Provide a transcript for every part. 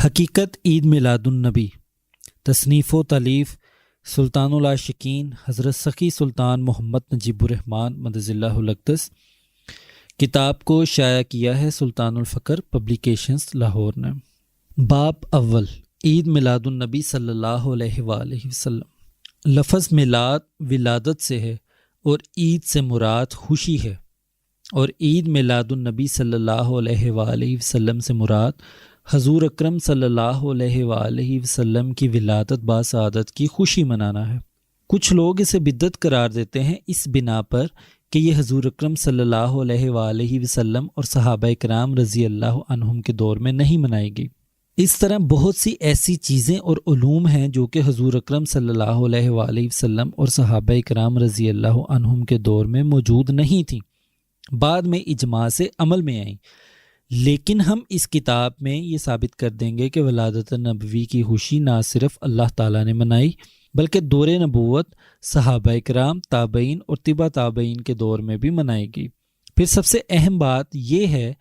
حقیقت عید میلاد النبی، تصنیف و تالیف سلطان العاشقین حضرت سخی سلطان محمد نجیب الرحمن مدظ اللہ الاقدس۔ کتاب کو شائع کیا ہے سلطان الفقر پبلیکیشنز لاہور نے۔ باب اول، عید میلاد النبی صلی اللہ علیہ وآلہ وسلم۔ لفظ میلاد ولادت سے ہے اور عید سے مراد خوشی ہے، اور عید میلاد النبی صلی اللہ علیہ وآلہ وسلم سے مراد حضور اکرم صلی اللہ علیہ وآلہ وسلم کی ولادت باسعادت کی خوشی منانا ہے۔ کچھ لوگ اسے بدعت قرار دیتے ہیں اس بنا پر کہ یہ حضور اکرم صلی اللہ علیہ وآلہ وسلم اور صحابہ کرام رضی اللہ عنہم کے دور میں نہیں منائی گئی۔ اس طرح بہت سی ایسی چیزیں اور علوم ہیں جو کہ حضور اکرم صلی اللہ علیہ وآلہ وسلم اور صحابہ کرام رضی اللہ عنہم کے دور میں موجود نہیں تھیں، بعد میں اجماع سے عمل میں آئیں۔ لیکن ہم اس کتاب میں یہ ثابت کر دیں گے کہ ولادت نبوی کی خوشی نہ صرف اللہ تعالیٰ نے منائی بلکہ دور نبوت صحابہ کرام، تابعین اور تبع تابعین کے دور میں بھی منائی گئی۔ پھر سب سے اہم بات یہ ہے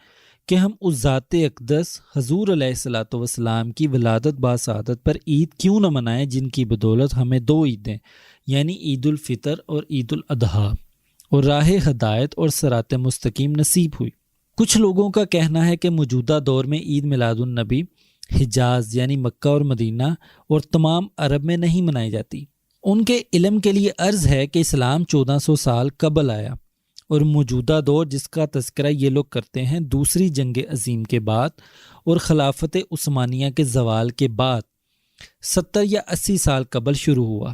کہ ہم اس ذات اقدس حضور علیہ الصلوۃ والسلام کی ولادت باسعادت پر عید کیوں نہ منائیں، جن کی بدولت ہمیں دو عیدیں یعنی عید الفطر اور عید الاضحیٰ اور راہ ہدایت اور صراط مستقیم نصیب ہوئی۔ کچھ لوگوں کا کہنا ہے کہ موجودہ دور میں عید میلاد النبی حجاز یعنی مکہ اور مدینہ اور تمام عرب میں نہیں منائی جاتی۔ ان کے علم کے لیے عرض ہے کہ اسلام 1400 سال قبل آیا، اور موجودہ دور جس کا تذکرہ یہ لوگ کرتے ہیں دوسری جنگ عظیم کے بعد اور خلافت عثمانیہ کے زوال کے بعد 70 یا 80 سال قبل شروع ہوا۔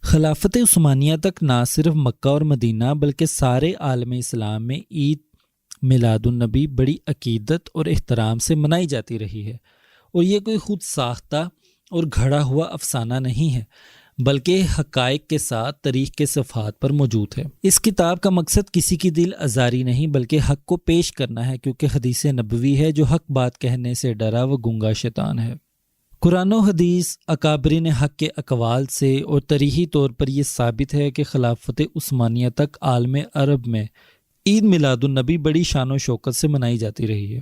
خلافت عثمانیہ تک نہ صرف مکہ اور مدینہ بلکہ سارے عالم اسلام میں عید میلاد النبی بڑی عقیدت اور احترام سے منائی جاتی رہی ہے، اور یہ کوئی خود ساختہ اور گھڑا ہوا افسانہ نہیں ہے بلکہ حقائق کے ساتھ تاریخ کے صفحات پر موجود ہے۔ اس کتاب کا مقصد کسی کی دل آزاری نہیں بلکہ حق کو پیش کرنا ہے، کیونکہ حدیث نبوی ہے جو حق بات کہنے سے ڈرا وہ گنگا شیطان ہے۔ قرآن و حدیث اکابرین حق کے اقوال سے اور تاریخی طور پر یہ ثابت ہے کہ خلافت عثمانیہ تک عالم عرب میں عید میلاد النبی بڑی شان و شوکت سے منائی جاتی رہی ہے۔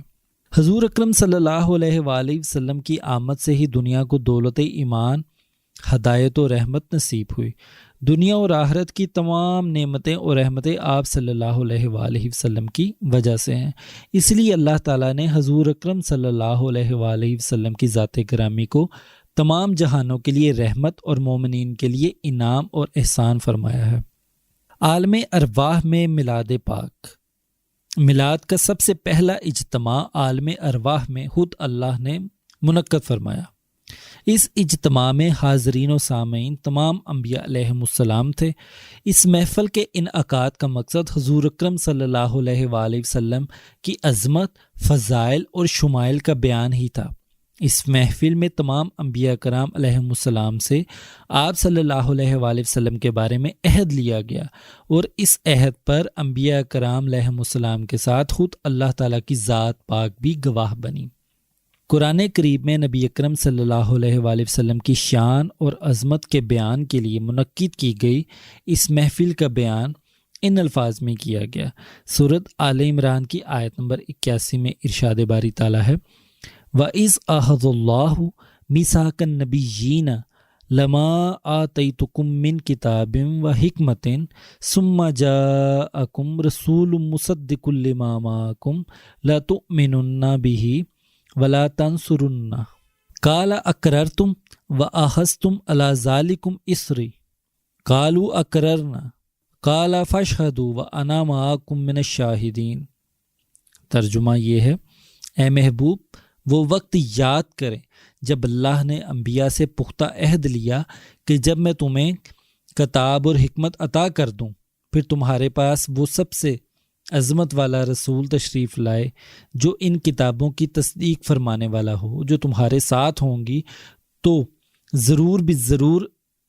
حضور اکرم صلی اللہ علیہ وآلہ وسلم کی آمد سے ہی دنیا کو دولت ایمان، ہدایت و رحمت نصیب ہوئی۔ دنیا اور آخرت کی تمام نعمتیں اور رحمتیں آپ صلی اللہ علیہ وآلہ وسلم کی وجہ سے ہیں۔ اس لیے اللہ تعالیٰ نے حضور اکرم صلی اللہ علیہ وآلہ وسلم کی ذات گرامی کو تمام جہانوں کے لیے رحمت اور مومنین کے لیے انعام اور احسان فرمایا ہے۔ عالم ارواح میں میلاد پاک، میلاد کا سب سے پہلا اجتماع عالم ارواح میں خود اللہ نے منعقد فرمایا۔ اس اجتماع میں حاضرین و سامعین تمام انبیاء علیہم السلام تھے۔ اس محفل کے انعقاد کا مقصد حضور اکرم صلی اللہ علیہ وآلہ وسلم کی عظمت، فضائل اور شمائل کا بیان ہی تھا۔ اس محفل میں تمام انبیاء کرام علیہم السلام سے آپ صلی اللہ علیہ وآلہ وسلم کے بارے میں عہد لیا گیا، اور اس عہد پر انبیاء کرام علیہم السلام کے ساتھ خود اللہ تعالیٰ کی ذات پاک بھی گواہ بنی۔ قرآن کریم میں نبی اکرم صلی اللہ علیہ وآلہ وسلم کی شان اور عظمت کے بیان کے لیے منعقد کی گئی اس محفل کا بیان ان الفاظ میں کیا گیا۔ سورۃ آل عمران کی آیت نمبر 81 میں ارشاد باری تعالیٰ ہے، وَإِذْ أَخَذَ اللَّهُ مِيثَاقَ النَّبِيِّينَ لَمَا آتَيْتُكُم مِّن كِتَابٍ وَحِكْمَةٍ ثُمَّ جَاءَكُمْ رَسُولٌ مُصَدِّقٌ لِّمَا مَعَكُمْ لَتُؤْمِنُنَّ بِهِ وَلَا تَنصُرُنَّهُ قَالَ أَقْرَرْتُمْ وَأَخَذْتُمْ عَلَىٰ ذَلِكُمْ إِصْرِي قَالُوا أَقْرَرْنَا قَالَ فَاشْهَدُوا وَأَنَا مَعَكُمْ مِنَ الشَّاهِدِينَ۔ ترجمہ یہ ہے، اے محبوب وہ وقت یاد کریں جب اللہ نے انبیاء سے پختہ عہد لیا کہ جب میں تمہیں کتاب اور حکمت عطا کر دوں پھر تمہارے پاس وہ سب سے عظمت والا رسول تشریف لائے جو ان کتابوں کی تصدیق فرمانے والا ہو جو تمہارے ساتھ ہوں گی، تو ضرور بالضرور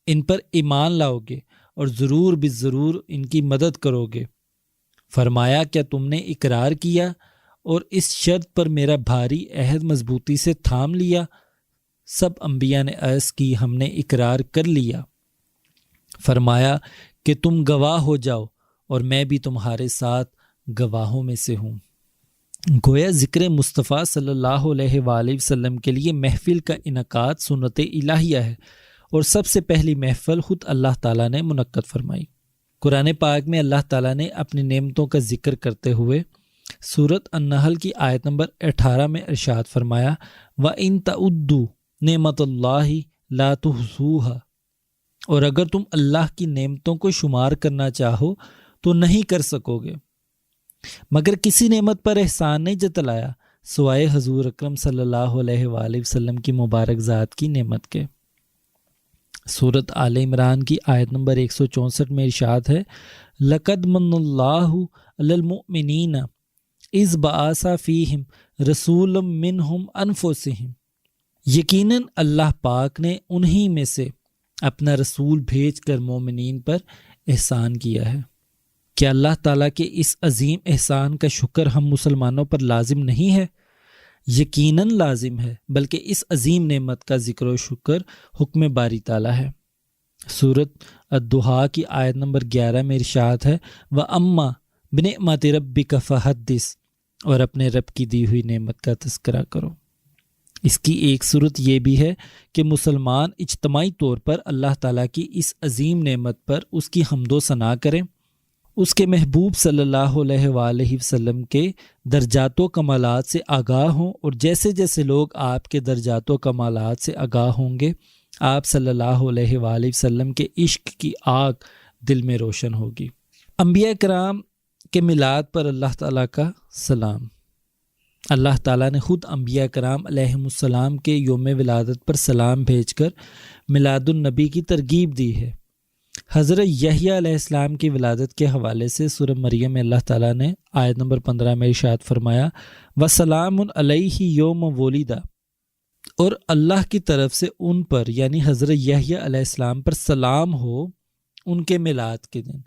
ان پر ایمان لاؤ گے اور ضرور بالضرور ان کی مدد کرو گے۔ فرمایا، کیا تم نے اقرار کیا اور اس شرط پر میرا بھاری عہد مضبوطی سے تھام لیا؟ سب انبیاء نے عرض کی، ہم نے اقرار کر لیا۔ فرمایا کہ تم گواہ ہو جاؤ اور میں بھی تمہارے ساتھ گواہوں میں سے ہوں۔ گویا ذکر مصطفیٰ صلی اللہ علیہ وآلہ وسلم کے لیے محفل کا انعقاد سنت الہیہ ہے، اور سب سے پہلی محفل خود اللہ تعالیٰ نے منعقد فرمائی۔ قرآن پاک میں اللہ تعالیٰ نے اپنی نعمتوں کا ذکر کرتے ہوئے سورۃ النحل کی آیت نمبر 18 میں ارشاد فرمایا، وَإِن تَعُدُّوا نِعْمَتَ اللَّهِ لَا تُحْصُوهَا، اور اگر تم اللہ کی نعمتوں کو شمار کرنا چاہو تو نہیں کر سکو گے، مگر کسی نعمت پر احسان نہیں جتلایا سوائے حضور اکرم صلی اللہ علیہ وآلہ وسلم کی مبارک ذات کی نعمت کے۔ سورۃ آل عمران کی آیت نمبر 164 میں ارشاد ہے، لَقَدْ مَنَّ اللَّهُ عَلَى الْمُؤْمِنِينَ اِذْ بَعَثَ فِيهِمْ رَسُولًا مِّنْهُمْ أَنفُسِهِمْ، یقیناً اللہ پاک نے انہی میں سے اپنا رسول بھیج کر مومنین پر احسان کیا ہے۔ کیا اللہ تعالیٰ کے اس عظیم احسان کا شکر ہم مسلمانوں پر لازم نہیں ہے؟ یقیناً لازم ہے، بلکہ اس عظیم نعمت کا ذکر و شکر حکم باری تعالیٰ ہے۔ سورۃ الضحیٰ کی آیت نمبر 11 میں ارشاد ہے، وَأَمَّا بِنِعْمَتِ رَبِّكَ فَحَدِّثْ، اور اپنے رب کی دی ہوئی نعمت کا تذکرہ کرو۔ اس کی ایک صورت یہ بھی ہے کہ مسلمان اجتماعی طور پر اللہ تعالیٰ کی اس عظیم نعمت پر اس کی حمد و ثنا کریں، اس کے محبوب صلی اللہ علیہ وآلہ وسلم کے درجات و کمالات سے آگاہ ہوں، اور جیسے جیسے لوگ آپ کے درجات و کمالات سے آگاہ ہوں گے، آپ صلی اللہ علیہ وآلہ وسلم کے عشق کی آگ دل میں روشن ہوگی۔ انبیاء کرام کے میلاد پر اللہ تعالیٰ کا سلام۔ اللہ تعالیٰ نے خود انبیاء کرام علیہم السلام کے یوم ولادت پر سلام بھیج کر میلاد النبی کی ترغیب دی ہے۔ حضرت یحییٰ علیہ السلام کی ولادت کے حوالے سے سورہ مریم میں اللہ تعالیٰ نے آیت نمبر 15 میں ارشاد فرمایا، وَسَلَامٌ عَلَيْهِ يَوْمَ وُلِدَ، اور اللہ کی طرف سے ان پر یعنی حضرت یحییٰ علیہ السلام پر سلام ہو ان کے میلاد کے دن۔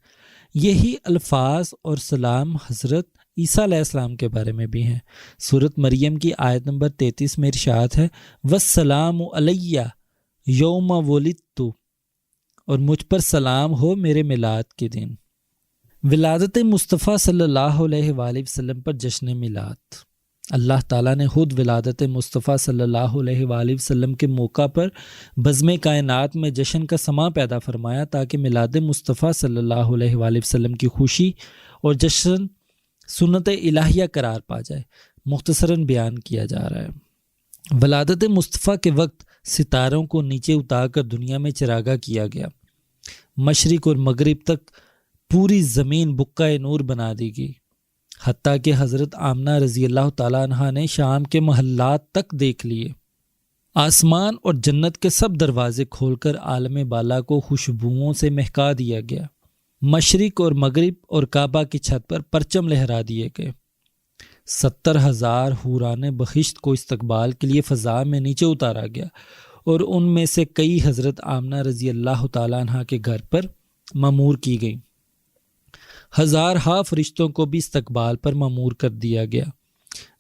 یہی الفاظ اور سلام حضرت عیسیٰ علیہ السلام کے بارے میں بھی ہیں۔ سورۃ مریم کی آیت نمبر 33 میں ارشاد ہے، وَالسَّلَامُ عَلَيَّ يَوْمَ وُلِدتُّ، اور مجھ پر سلام ہو میرے میلاد کے دن۔ ولادت مصطفیٰ صلی اللہ علیہ وآلہ وسلم پر جشن میلاد۔ اللہ تعالیٰ نے خود ولادت مصطفیٰ صلی اللہ علیہ وآلہ وسلم کے موقع پر بزم کائنات میں جشن کا سماں پیدا فرمایا تاکہ میلاد مصطفیٰ صلی اللہ علیہ وآلہ وسلم کی خوشی اور جشن سنت الہیہ قرار پا جائے۔ مختصراً بیان کیا جا رہا ہے۔ ولادت مصطفیٰ کے وقت ستاروں کو نیچے اتار کر دنیا میں چراغاں کیا گیا، مشرق اور مغرب تک پوری زمین بقعہ نور بنا دی گئی، حتیٰ کہ حضرت آمنہ رضی اللہ تعالیٰ عنہ نے شام کے محلات تک دیکھ لیے۔ آسمان اور جنت کے سب دروازے کھول کر عالم بالا کو خوشبوؤں سے مہکا دیا گیا، مشرق اور مغرب اور کعبہ کی چھت پر پرچم لہرا دیے گئے۔ 70,000 حوران بہشت کو استقبال کے لیے فضا میں نیچے اتارا گیا، اور ان میں سے کئی حضرت آمنہ رضی اللہ تعالیٰ عنہ کے گھر پر مامور کی گئیں۔ ہزارہا فرشتوں کو بھی استقبال پر مامور کر دیا گیا۔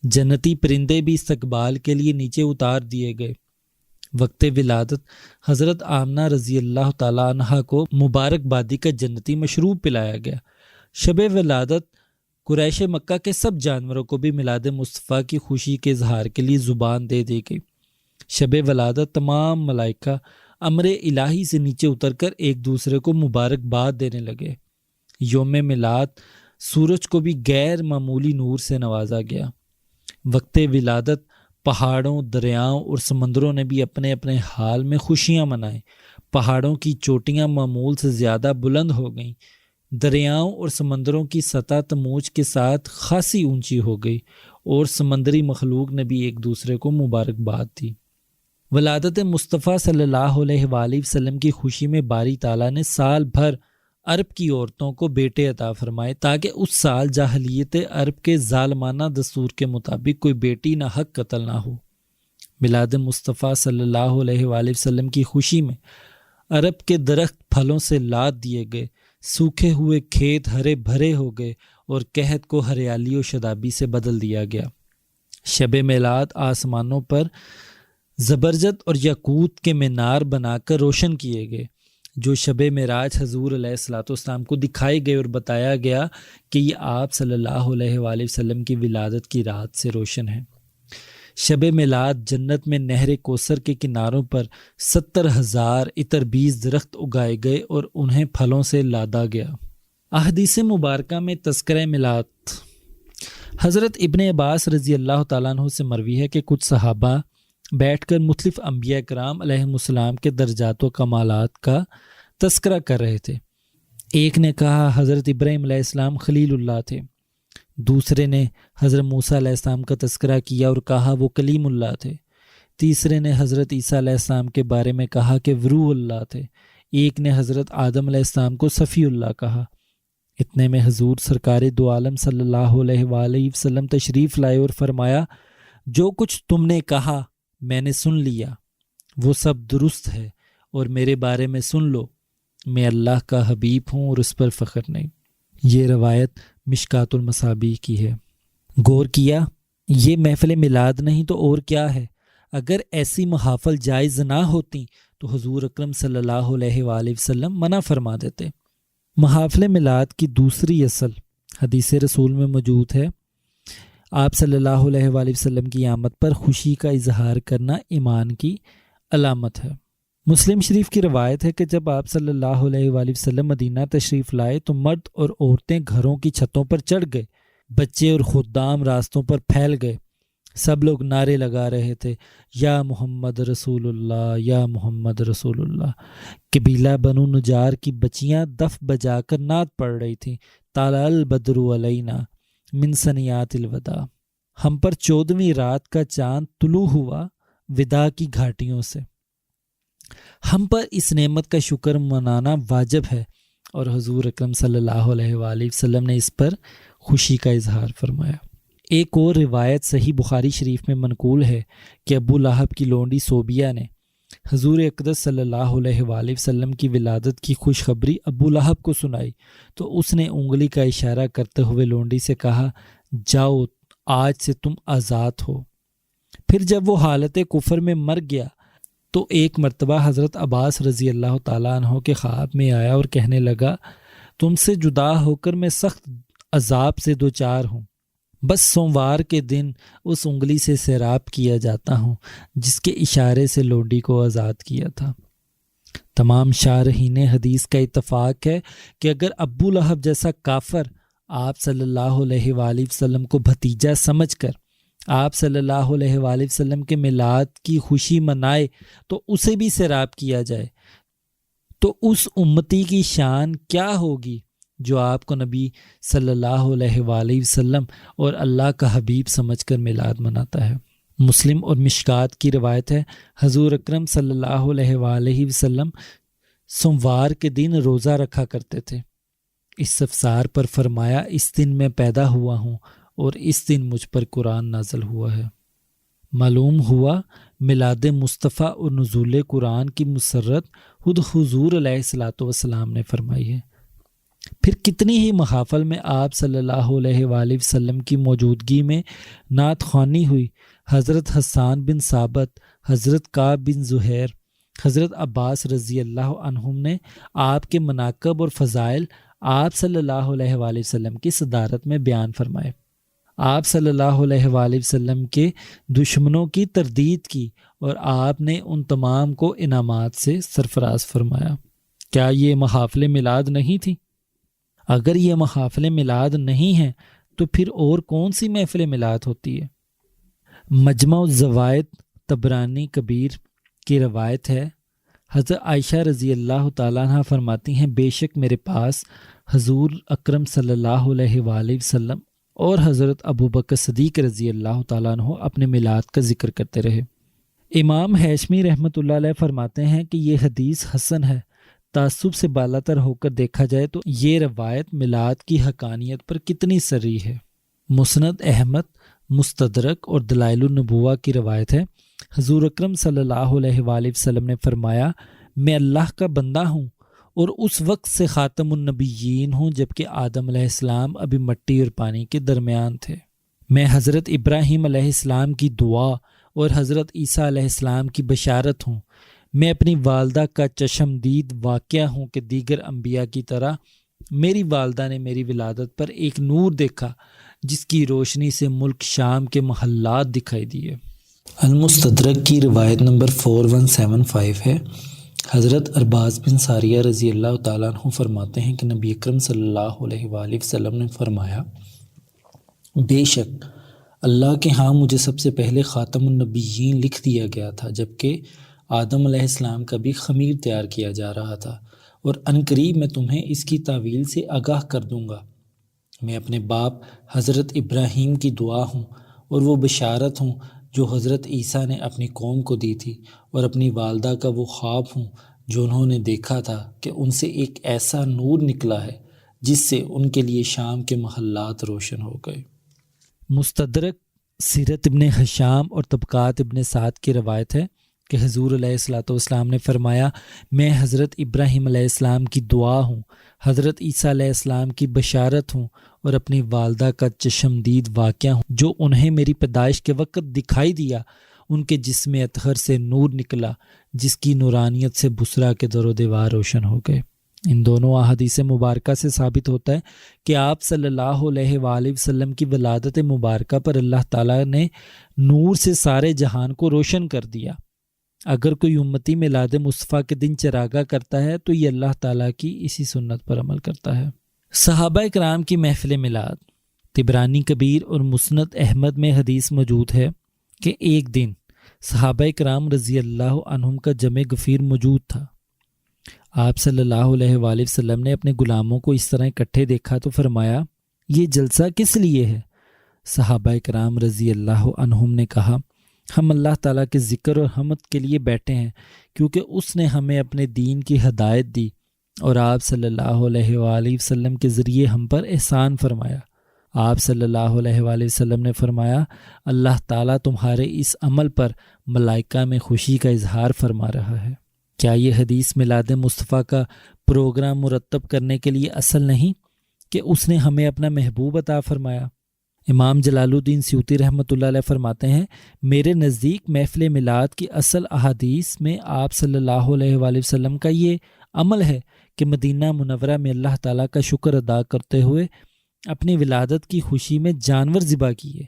جنتی پرندے بھی استقبال کے لیے نیچے اتار دیے گئے۔ وقت ولادت حضرت آمنہ رضی اللہ تعالیٰ عنہ کو مبارک بادی کا جنتی مشروب پلایا گیا۔ شب ولادت قریش مکہ کے سب جانوروں کو بھی میلاد مصطفیٰ کی خوشی کے اظہار کے لیے زبان دے دی گئی۔ شب ولادت تمام ملائکہ امر الہی سے نیچے اتر کر ایک دوسرے کو مبارکباد دینے لگے۔ یوم میلاد سورج کو بھی غیر معمولی نور سے نوازا گیا۔ وقت ولادت پہاڑوں، دریاؤں اور سمندروں نے بھی اپنے اپنے حال میں خوشیاں منائیں۔ پہاڑوں کی چوٹیاں معمول سے زیادہ بلند ہو گئیں، دریاؤں اور سمندروں کی سطح تموج کے ساتھ خاصی اونچی ہو گئی، اور سمندری مخلوق نے بھی ایک دوسرے کو مبارکباد دی۔ ولادت مصطفیٰ صلی اللہ علیہ وآلہ وسلم کی خوشی میں باری تعالیٰ نے سال بھر عرب کی عورتوں کو بیٹے عطا فرمائے تاکہ اس سال جاہلیت عرب کے ظالمانہ دستور کے مطابق کوئی بیٹی نہ حق قتل نہ ہو۔ میلاد مصطفیٰ صلی اللہ علیہ وآلہ وسلم کی خوشی میں عرب کے درخت پھلوں سے لاد دیے گئے، سوکھے ہوئے کھیت ہرے بھرے ہو گئے، اور قحط کو ہریالی و شادابی سے بدل دیا گیا۔ شب میلاد آسمانوں پر زبرجد اور یاقوت کے مینار بنا کر روشن کیے گئے، جو شب معراج حضور علیہ الصلوۃ والسلام کو دکھائے گئے اور بتایا گیا کہ یہ آپ صلی اللہ علیہ وآلہ وسلم کی ولادت کی رات سے روشن ہے۔ شب میلاد جنت میں نہر کوثر کے کناروں پر 70,000 عطر بیز درخت اگائے گئے اور انہیں پھلوں سے لادا گیا۔ احادیث مبارکہ میں تذکرہ میلاد۔ حضرت ابن عباس رضی اللہ تعالیٰ عنہ سے مروی ہے کہ کچھ صحابہ بیٹھ کر مختلف انبیاء کرام علیہم السلام کے درجات و کمالات کا تذکرہ کر رہے تھے۔ ایک نے کہا حضرت ابراہیم علیہ السلام خلیل اللہ تھے، دوسرے نے حضرت موسیٰ علیہ السلام کا تذکرہ کیا اور کہا وہ کلیم اللہ تھے، تیسرے نے حضرت عیسیٰ علیہ السلام کے بارے میں کہا کہ روح اللہ تھے، ایک نے حضرت آدم علیہ السلام کو صفی اللہ کہا۔ اتنے میں حضور سرکار دو عالم صلی اللہ علیہ وآلہ وسلم تشریف لائے اور فرمایا جو کچھ تم نے کہا میں نے سن لیا، وہ سب درست ہے، اور میرے بارے میں سن لو، میں اللہ کا حبیب ہوں اور اس پر فخر نہیں۔ یہ روایت مشکات المصابیح کی ہے۔ غور کیا یہ محفل میلاد نہیں تو اور کیا ہے؟ اگر ایسی محافل جائز نہ ہوتی تو حضور اکرم صلی اللہ علیہ وآلہ وسلم منع فرما دیتے۔ محافل میلاد کی دوسری اصل حدیث رسول میں موجود ہے، آپ صلی اللہ علیہ وآلہ وسلم کی آمد پر خوشی کا اظہار کرنا ایمان کی علامت ہے۔ مسلم شریف کی روایت ہے کہ جب آپ صلی اللہ علیہ وآلہ وسلم مدینہ تشریف لائے تو مرد اور عورتیں گھروں کی چھتوں پر چڑھ گئے، بچے اور خدام راستوں پر پھیل گئے، سب لوگ نعرے لگا رہے تھے یا محمد رسول اللہ، یا محمد رسول اللہ۔ قبیلہ بنو نجار کی بچیاں دف بجا کر نعت پڑھ رہی تھیں، طلع البدر علینا من ثنیات الوداع، ہم پر 14ویں رات کا چاند طلوع ہوا وداع کی گھاٹیوں سے، ہم پر اس نعمت کا شکر منانا واجب ہے، اور حضور اکرم صلی اللہ علیہ وآلہ وسلم نے اس پر خوشی کا اظہار فرمایا۔ ایک اور روایت صحیح بخاری شریف میں منقول ہے کہ ابو لہب کی لونڈی صوبیہ نے حضور اقدس صلی اللہ علیہ وآلہ وسلم کی ولادت کی خوشخبری ابو لہب کو سنائی تو اس نے انگلی کا اشارہ کرتے ہوئے لونڈی سے کہا جاؤ آج سے تم آزاد ہو۔ پھر جب وہ حالت کفر میں مر گیا تو ایک مرتبہ حضرت عباس رضی اللہ تعالیٰ عنہ کے خواب میں آیا اور کہنے لگا تم سے جدا ہو کر میں سخت عذاب سے دوچار ہوں، بس سوموار کے دن اس انگلی سے سیراب کیا جاتا ہوں جس کے اشارے سے لونڈی کو آزاد کیا تھا۔ تمام شارحین حدیث کا اتفاق ہے کہ اگر ابو لہب جیسا کافر آپ صلی اللہ علیہ وآلہ وسلم کو بھتیجا سمجھ کر آپ صلی اللہ علیہ وآلہ وسلم کے میلاد کی خوشی منائے تو اسے بھی سیراب کیا جائے، تو اس امتی کی شان کیا ہوگی جو آپ کو نبی صلی اللہ علیہ وآلہ وسلم اور اللہ کا حبیب سمجھ کر میلاد مناتا ہے۔ مسلم اور مشکات کی روایت ہے حضور اکرم صلی اللہ علیہ وآلہ وسلم سوموار کے دن روزہ رکھا کرتے تھے۔ اس افسار پر فرمایا اس دن میں پیدا ہوا ہوں اور اس دن مجھ پر قرآن نازل ہوا ہے۔ معلوم ہوا میلاد مصطفیٰ اور نزول قرآن کی مسرت خود حضور علیہ الصلوۃ والسلام نے فرمائی ہے۔ پھر کتنی ہی محافل میں آپ صلی اللہ علیہ وآلہ وسلم کی موجودگی میں نعت خوانی ہوئی۔ حضرت حسان بن ثابت، حضرت کعب بن زہیر، حضرت عباس رضی اللہ عنہم نے آپ کے مناقب اور فضائل آپ صلی اللہ علیہ وآلہ وسلم کی صدارت میں بیان فرمائے۔ آپ صلی اللہ علیہ وآلہ وسلم کے دشمنوں کی تردید کی اور آپ نے ان تمام کو انعامات سے سرفراز فرمایا۔ کیا یہ محافل میلاد نہیں تھی؟ اگر یہ محافل میلاد نہیں ہیں تو پھر اور کون سی محفل میلاد ہوتی ہے؟ مجمع الزوائد طبرانی کبیر کی روایت ہے حضرت عائشہ رضی اللہ تعالیٰ عنہ فرماتی ہیں بے شک میرے پاس حضور اکرم صلی اللہ علیہ وآلہ وسلم اور حضرت ابوبکر صدیق رضی اللہ تعالیٰ عنہ اپنے میلاد کا ذکر کرتے رہے۔ امام ہیشمی رحمۃ اللہ علیہ فرماتے ہیں کہ یہ حدیث حسن ہے۔ تعصب سے بالا تر ہو کر دیکھا جائے تو یہ روایت میلاد کی حقانیت پر کتنی صریح ہے۔ مسند احمد، مستدرک اور دلائل النبوہ کی روایت ہے حضور اکرم صلی اللہ علیہ وآلہ وسلم نے فرمایا میں اللہ کا بندہ ہوں اور اس وقت سے خاتم النبیین ہوں جبکہ آدم علیہ السلام ابھی مٹی اور پانی کے درمیان تھے۔ میں حضرت ابراہیم علیہ السلام کی دعا اور حضرت عیسیٰ علیہ السلام کی بشارت ہوں۔ میں اپنی والدہ کا چشمدید واقعہ ہوں کہ دیگر انبیاء کی طرح میری والدہ نے میری ولادت پر ایک نور دیکھا جس کی روشنی سے ملک شام کے محلات دکھائی دیے۔ المستدرک کی روایت نمبر 4175 ہے۔ حضرت ارباز بن ساریہ رضی اللہ تعالیٰ عنہ فرماتے ہیں کہ نبی اکرم صلی اللہ علیہ وآلہ وسلم نے فرمایا، بے شک اللہ کے ہاں مجھے سب سے پہلے خاتم النبیین لکھ دیا گیا تھا، جبکہ آدم علیہ السلام کا بھی خمیر تیار کیا جا رہا تھا، اور عنقریب میں تمہیں اس کی تعویل سے آگاہ کر دوں گا۔ میں اپنے باپ حضرت ابراہیم کی دعا ہوں اور وہ بشارت ہوں جو حضرت عیسیٰ نے اپنی قوم کو دی تھی، اور اپنی والدہ کا وہ خواب ہوں جو انہوں نے دیکھا تھا کہ ان سے ایک ایسا نور نکلا ہے جس سے ان کے لیے شام کے محلات روشن ہو گئے۔ مستدرک سیرت ابن ہشام اور طبقات ابن سعد کی روایت ہے کہ حضور علیہ الصلوۃ والسلام نے فرمایا، میں حضرت ابراہیم علیہ السلام کی دعا ہوں، حضرت عیسیٰ علیہ السلام کی بشارت ہوں، اور اپنی والدہ کا چشمدید واقعہ ہوں جو انہیں میری پیدائش کے وقت دکھائی دیا۔ ان کے جسم اطہر سے نور نکلا جس کی نورانیت سے بصرا کے در و دیوار روشن ہو گئے۔ ان دونوں احادیث مبارکہ سے ثابت ہوتا ہے کہ آپ صلی اللہ علیہ وآلہ وسلم کی ولادت مبارکہ پر اللہ تعالیٰ نے نور سے سارے جہان کو روشن کر دیا۔ اگر کوئی امتی میلاد مصطفیٰ کے دن چراغاں کرتا ہے تو یہ اللہ تعالیٰ کی اسی سنت پر عمل کرتا ہے۔ صحابہ کرام کی محفل میلاد۔ طبرانی کبیر اور مسند احمد میں حدیث موجود ہے کہ ایک دن صحابہ کرام رضی اللہ عنہم کا جمع غفیر موجود تھا۔ آپ صلی اللہ علیہ وآلہ وسلم نے اپنے غلاموں کو اس طرح اکٹھے دیکھا تو فرمایا، یہ جلسہ کس لیے ہے؟ صحابہ کرام رضی اللہ عنہم نے کہا، ہم اللہ تعالیٰ کے ذکر اور حمد کے لیے بیٹھے ہیں، کیونکہ اس نے ہمیں اپنے دین کی ہدایت دی اور آپ صلی اللہ علیہ وآلہ وسلم کے ذریعے ہم پر احسان فرمایا۔ آپ صلی اللہ علیہ وآلہ وسلم نے فرمایا، اللہ تعالیٰ تمہارے اس عمل پر ملائکہ میں خوشی کا اظہار فرما رہا ہے۔ کیا یہ حدیث میلاد مصطفیٰ کا پروگرام مرتب کرنے کے لیے اصل نہیں کہ اس نے ہمیں اپنا محبوب عطا فرمایا؟ امام جلال الدین سیوطی رحمۃ اللہ علیہ فرماتے ہیں، میرے نزدیک محفل میلاد کی اصل احادیث میں آپ صلی اللہ علیہ وآلہ وسلم کا یہ عمل ہے کہ مدینہ منورہ میں اللہ تعالیٰ کا شکر ادا کرتے ہوئے اپنی ولادت کی خوشی میں جانور ذبح کیے۔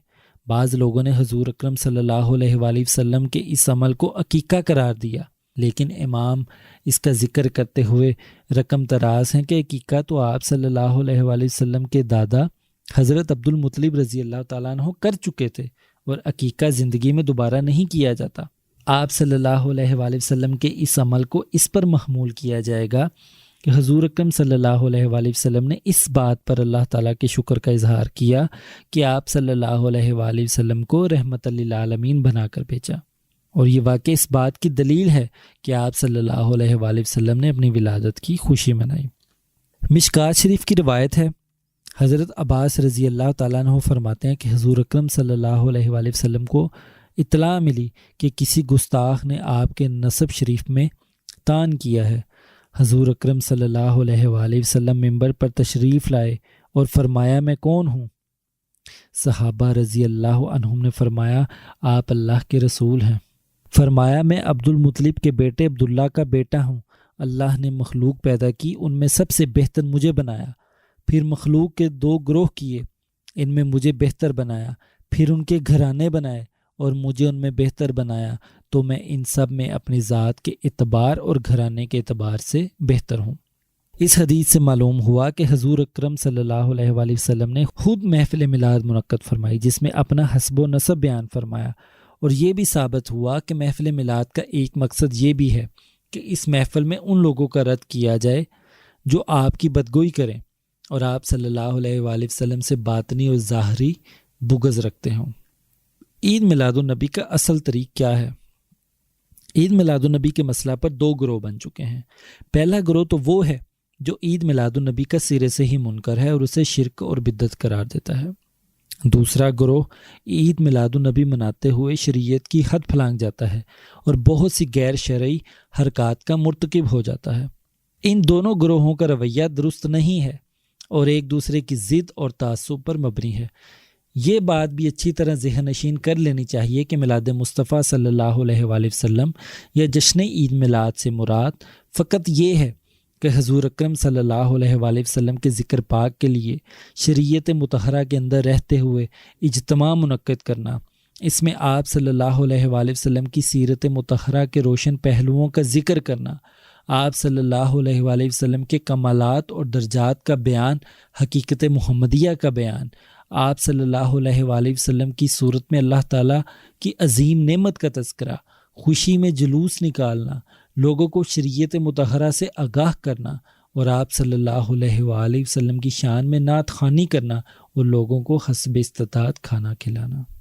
بعض لوگوں نے حضور اکرم صلی اللہ علیہ وآلہ وسلم کے اس عمل کو عقیقہ قرار دیا، لیکن امام اس کا ذکر کرتے ہوئے رقم تراز ہیں کہ عقیقہ تو آپ صلی اللہ علیہ وآلہ وسلم کے دادا حضرت عبد المطلب رضی اللہ تعالیٰ عنہ کر چکے تھے، اور عقیقہ زندگی میں دوبارہ نہیں کیا جاتا۔ آپ صلی اللہ علیہ وآلہ وسلم کے اس عمل کو اس پر محمول کیا جائے گا کہ حضور اکرم صلی اللہ علیہ وآلہ وسلم نے اس بات پر اللہ تعالیٰ کے شکر کا اظہار کیا کہ آپ صلی اللہ علیہ وآلہ وسلم کو رحمت للعالمین بنا کر بھیجا، اور یہ واقع اس بات کی دلیل ہے کہ آپ صلی اللہ علیہ وآلہ وسلم نے اپنی ولادت کی خوشی منائی۔ مشکات شریف کی روایت ہے، حضرت عباس رضی اللہ تعالیٰ عنہ فرماتے ہیں کہ حضور اکرم صلی اللہ علیہ وآلہ وسلم کو اطلاع ملی کہ کسی گستاخ نے آپ کے نسب شریف میں طعن کیا ہے۔ حضور اکرم صلی اللہ علیہ وآلہ وسلم منبر پر تشریف لائے اور فرمایا، میں کون ہوں؟ صحابہ رضی اللہ عنہم نے فرمایا، آپ اللہ کے رسول ہیں۔ فرمایا، میں عبد المطلب کے بیٹے عبداللہ کا بیٹا ہوں۔ اللہ نے مخلوق پیدا کی، ان میں سب سے بہتر مجھے بنایا، پھر مخلوق کے 2 گروہ کیے، ان میں مجھے بہتر بنایا، پھر ان کے گھرانے بنائے اور مجھے ان میں بہتر بنایا، تو میں ان سب میں اپنی ذات کے اعتبار اور گھرانے کے اعتبار سے بہتر ہوں۔ اس حدیث سے معلوم ہوا کہ حضور اکرم صلی اللہ علیہ وآلہ وسلم نے خود محفل میلاد منعقد فرمائی جس میں اپنا حسب و نسب بیان فرمایا، اور یہ بھی ثابت ہوا کہ محفل میلاد کا ایک مقصد یہ بھی ہے کہ اس محفل میں ان لوگوں کا رد کیا جائے جو آپ کی بدگوئی کریں اور آپ صلی اللہ علیہ وآلہ وسلم سے باطنی اور ظاہری بغض رکھتے ہوں۔ عید میلاد النبی کا اصل طریق کیا ہے؟ عید میلاد النبی کے مسئلہ پر 2 گروہ بن چکے ہیں۔ پہلا گروہ تو وہ ہے جو عید میلاد النبی کا سرے سے ہی منکر ہے اور اسے شرک اور بدعت قرار دیتا ہے۔ دوسرا گروہ عید میلاد النبی مناتے ہوئے شریعت کی حد پھلانگ جاتا ہے اور بہت سی غیر شرعی حرکات کا مرتکب ہو جاتا ہے۔ ان دونوں گروہوں کا رویہ درست نہیں ہے اور ایک دوسرے کی ضد اور تعصب پر مبنی ہے۔ یہ بات بھی اچھی طرح ذہن نشین کر لینی چاہیے کہ میلاد مصطفیٰ صلی اللہ علیہ وآلہ وسلم یا جشن عید میلاد سے مراد فقط یہ ہے کہ حضور اکرم صلی اللہ علیہ وآلہ وسلم کے ذکر پاک کے لیے شریعت مطہرہ کے اندر رہتے ہوئے اجتماع منعقد کرنا، اس میں آپ صلی اللہ علیہ وآلہ وسلم کی سیرت مطہرہ کے روشن پہلوؤں کا ذکر کرنا، آپ صلی اللہ علیہ وآلہ وسلم کے کمالات اور درجات کا بیان، حقیقت محمدیہ کا بیان، آپ صلی اللہ علیہ وآلہ وسلم کی صورت میں اللہ تعالیٰ کی عظیم نعمت کا تذکرہ، خوشی میں جلوس نکالنا، لوگوں کو شریعت مطہرہ سے آگاہ کرنا، اور آپ صلی اللہ علیہ وآلہ وسلم کی شان میں نعت خوانی کرنا اور لوگوں کو حسب استطاعت کھانا کھلانا۔